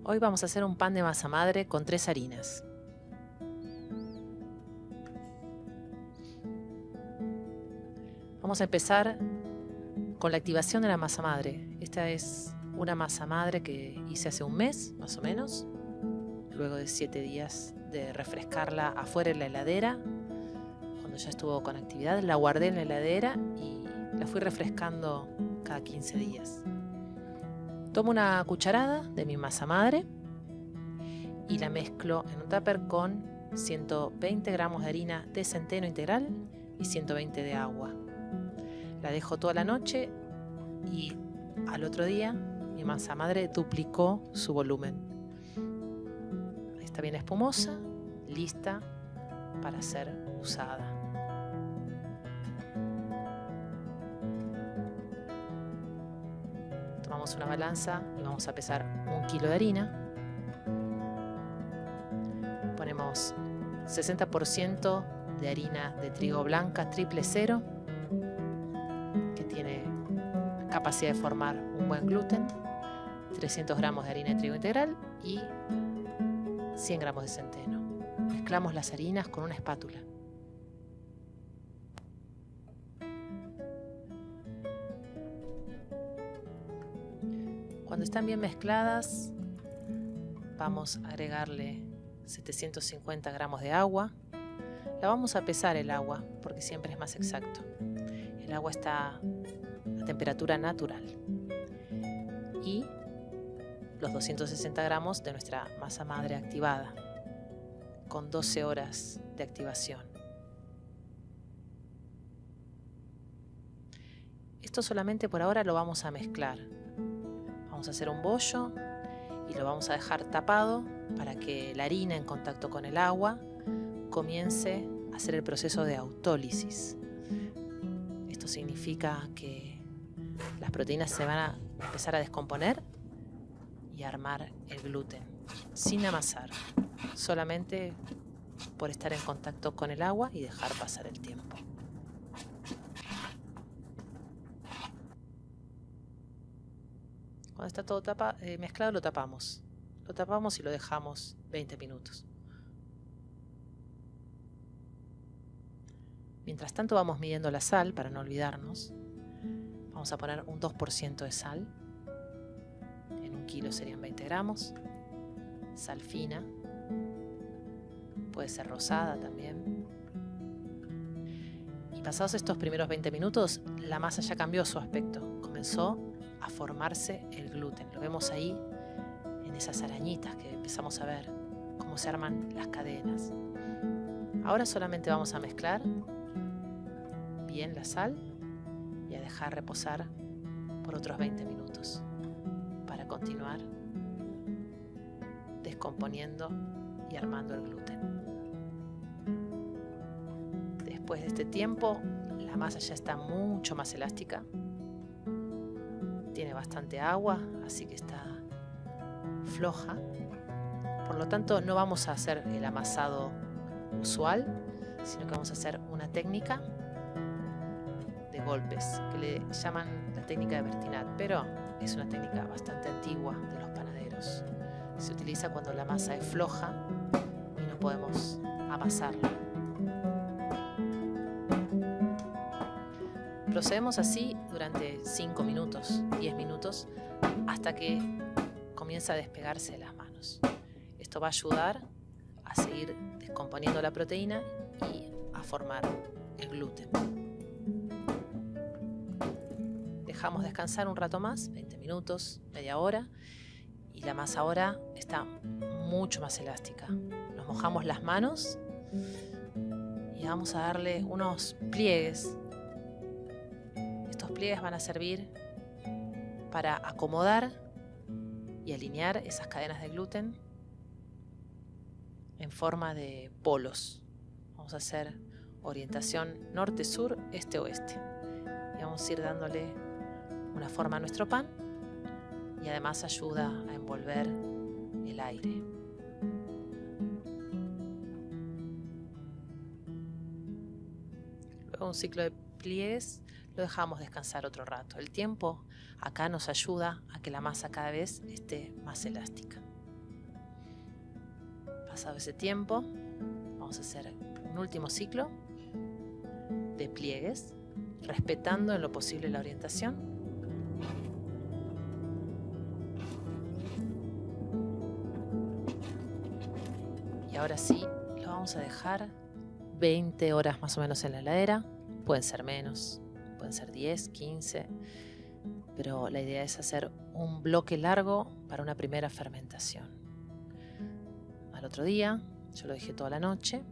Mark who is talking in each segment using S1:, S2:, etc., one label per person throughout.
S1: Hoy vamos a hacer un pan de masa madre con 3 harinas. Vamos a empezar con la activación de la masa madre. Esta es una masa madre que hice hace un mes, más o menos. Luego de 7 días de refrescarla afuera en la heladera. Cuando ya estuvo con actividad, la guardé en la heladera y la fui refrescando cada 15 días. Tomo una cucharada de mi masa madre y la mezclo en un tupper con 120 gramos de harina de centeno integral y 120 de agua. La dejo toda la noche y al otro día mi masa madre duplicó su volumen. Está bien espumosa, lista para ser usada. Tomamos una balanza y vamos a pesar 1 kilo de harina. Ponemos 60% de harina de trigo blanca triple cero, que tiene capacidad de formar un buen gluten, 300 gramos de harina de trigo integral y 100 gramos de centeno. Mezclamos las harinas con una espátula. Cuando están bien mezcladas, vamos a agregarle 750 gramos de agua. La vamos a pesar el agua porque siempre es más exacto. El agua está a temperatura natural. Y los 260 gramos de nuestra masa madre activada, con 12 horas de activación. Esto solamente por ahora lo vamos a mezclar. Vamos a hacer un bollo y lo vamos a dejar tapado para que la harina en contacto con el agua comience a hacer el proceso de autólisis. Esto significa que las proteínas se van a empezar a descomponer y a armar el gluten, sin amasar, solamente por estar en contacto con el agua y dejar pasar el tiempo. Cuando está todo mezclado lo tapamos. Lo tapamos y lo dejamos 20 minutos. Mientras tanto vamos midiendo la sal para no olvidarnos. Vamos a poner un 2% de sal. En 1 kilo serían 20 gramos. Sal fina. Puede ser rosada también. Y pasados estos primeros 20 minutos, la masa ya cambió su aspecto. Comenzó a formarse el gluten. Lo vemos ahí en esas arañitas que empezamos a ver cómo se arman las cadenas. Ahora solamente vamos a mezclar bien la sal y a dejar reposar por otros 20 minutos para continuar descomponiendo y armando el gluten. Después de este tiempo, la masa ya está mucho más elástica. Tiene bastante agua, así que está floja. Por lo tanto, no vamos a hacer el amasado usual, sino que vamos a hacer una técnica de golpes, que le llaman la técnica de Bertinat, pero es una técnica bastante antigua de los panaderos. Se utiliza cuando la masa es floja y no podemos amasarla. Procedemos así durante 5 minutos, 10 minutos, hasta que comienza a despegarse de las manos. Esto va a ayudar a seguir descomponiendo la proteína y a formar el gluten. Dejamos descansar un rato más, 20 minutos, media hora, y la masa ahora está mucho más elástica. Nos mojamos las manos y vamos a darle unos pliegues. Estos pliegues van a servir para acomodar y alinear esas cadenas de gluten en forma de polos. Vamos a hacer orientación norte-sur, este-oeste. Y vamos a ir dándole una forma a nuestro pan y además ayuda a envolver el aire. Luego un ciclo de pliegues lo dejamos descansar otro rato. El tiempo acá nos ayuda a que la masa cada vez esté más elástica. Pasado ese tiempo, vamos a hacer un último ciclo de pliegues, respetando en lo posible la orientación. Y ahora sí, lo vamos a dejar 20 horas más o menos en la heladera. Pueden ser menos, pueden ser 10, 15, pero la idea es hacer un bloque largo para una primera fermentación. Al otro día, yo lo dejé toda la noche,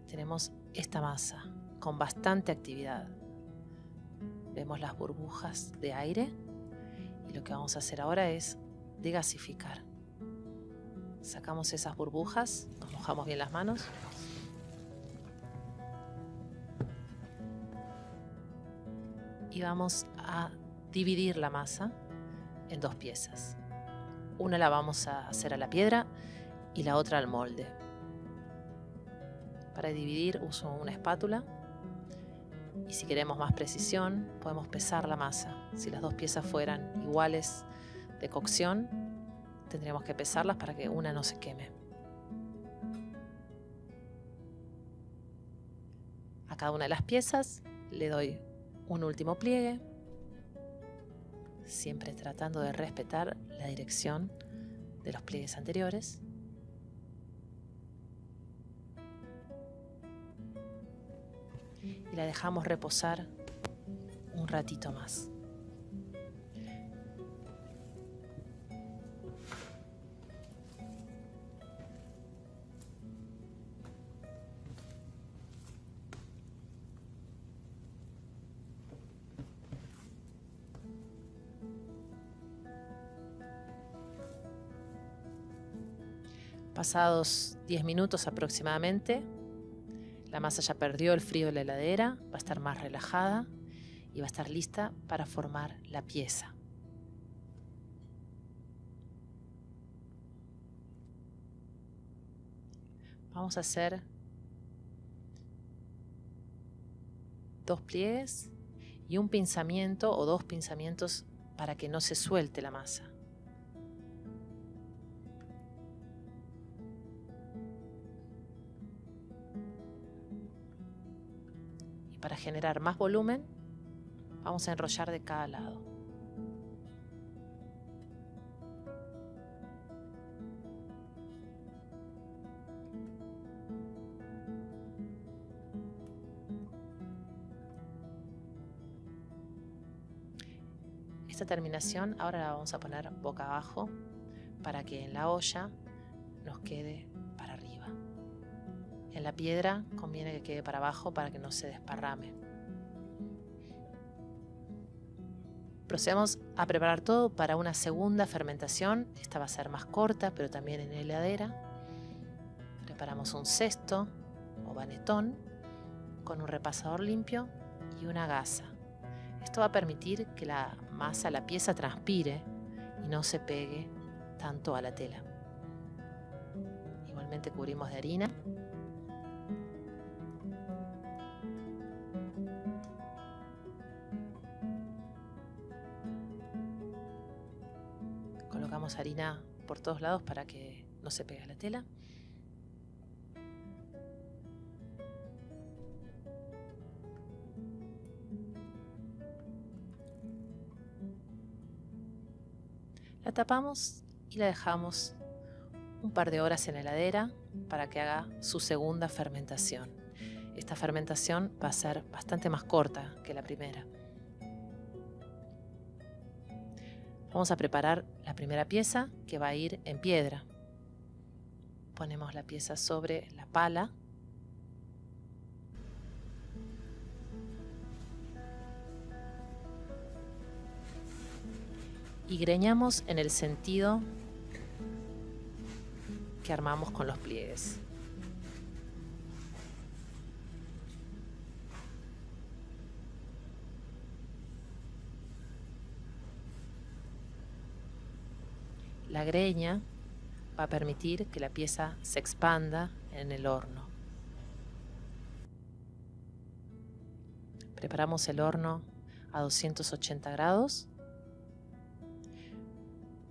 S1: tenemos esta masa con bastante actividad. Vemos las burbujas de aire y lo que vamos a hacer ahora es degasificar. Sacamos esas burbujas, nos mojamos bien las manos. Y vamos a dividir la masa en 2 piezas. Una la vamos a hacer a la piedra y la otra al molde. Para dividir uso una espátula y si queremos más precisión podemos pesar la masa. Si las 2 piezas fueran iguales de cocción, tendríamos que pesarlas para que una no se queme. A cada una de las piezas le doy un último pliegue, siempre tratando de respetar la dirección de los pliegues anteriores. Y la dejamos reposar un ratito más. Pasados 10 minutos aproximadamente, la masa ya perdió el frío de la heladera, va a estar más relajada y va a estar lista para formar la pieza. Vamos a hacer 2 pliegues y un pinzamiento o 2 pinzamientos para que no se suelte la masa. Para generar más volumen, vamos a enrollar de cada lado. Esta terminación ahora la vamos a poner boca abajo para que en la olla nos quede para arriba. En la piedra conviene que quede para abajo para que no se desparrame. Procedemos a preparar todo para una segunda fermentación. Esta va a ser más corta, pero también en heladera. Preparamos un cesto o vanetón con un repasador limpio y una gasa. Esto va a permitir que la masa, la pieza transpire y no se pegue tanto a la tela. Igualmente cubrimos de harina. Colocamos harina por todos lados para que no se pegue a la tela. La tapamos y la dejamos un par de horas en la heladera para que haga su segunda fermentación. Esta fermentación va a ser bastante más corta que la primera. Vamos a preparar la primera pieza que va a ir en piedra. Ponemos la pieza sobre la pala. Y greñamos en el sentido que armamos con los pliegues. La greña va a permitir que la pieza se expanda en el horno. Preparamos el horno a 280 grados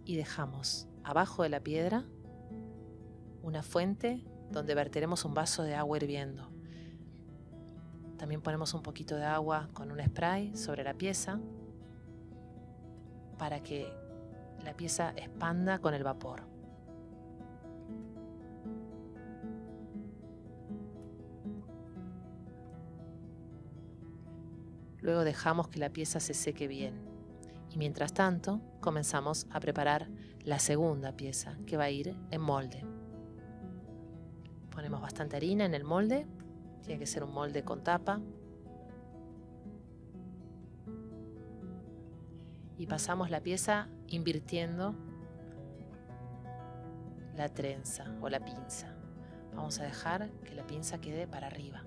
S1: y dejamos abajo de la piedra una fuente donde verteremos un vaso de agua hirviendo. También ponemos un poquito de agua con un spray sobre la pieza para que la pieza expanda con el vapor. Luego dejamos que la pieza se seque bien y mientras tanto comenzamos a preparar la segunda pieza que va a ir en molde. Ponemos bastante harina en el molde, tiene que ser un molde con tapa. Y pasamos la pieza invirtiendo la trenza o la pinza. Vamos a dejar que la pinza quede para arriba.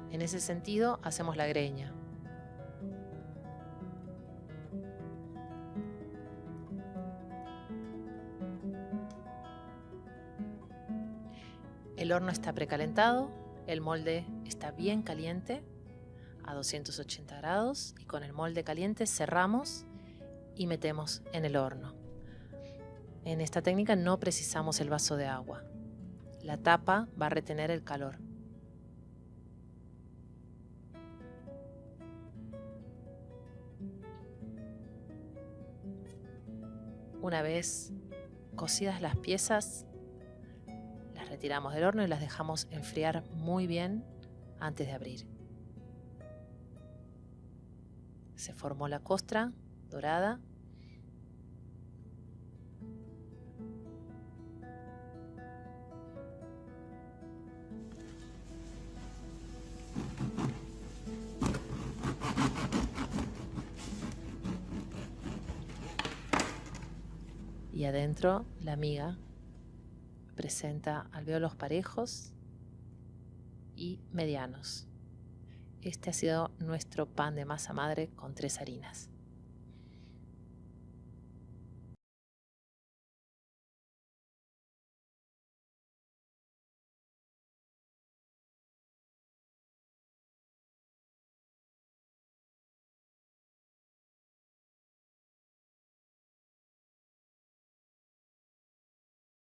S1: En ese sentido hacemos la greña. El horno está precalentado, el molde está bien caliente a 280 grados y con el molde caliente cerramos y metemos en el horno. En esta técnica no precisamos el vaso de agua. La tapa va a retener el calor. Una vez cocidas las piezas, las retiramos del horno y las dejamos enfriar muy bien antes de abrir. Se formó la costra dorada. Y adentro la miga presenta alvéolos parejos y medianos. Este ha sido nuestro pan de masa madre con 3 harinas.